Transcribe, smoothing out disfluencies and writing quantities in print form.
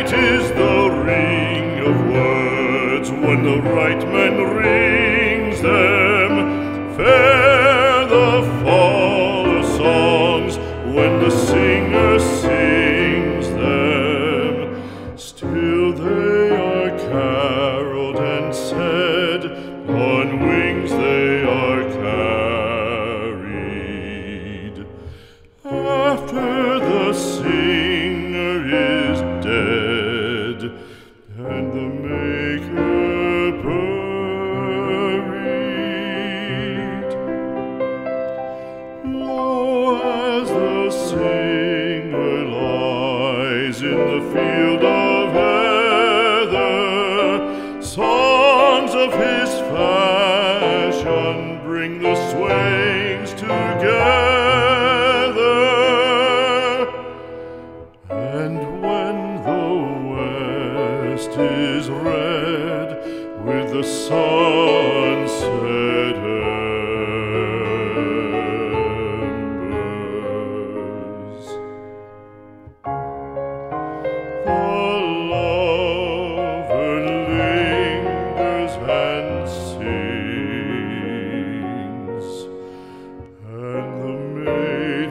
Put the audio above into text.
Sweet is the ring of words when the right man rings them. Fair the fall of songs when the singer sings them. Still they are caroled and said, on wings they are carried. After the singer is dead and the maker buried, lo, as the singer lies in the field of heather, songs of his fashion bring the swains together. And when the west is red with the sunset embers, the lover lingers and sings, and the maid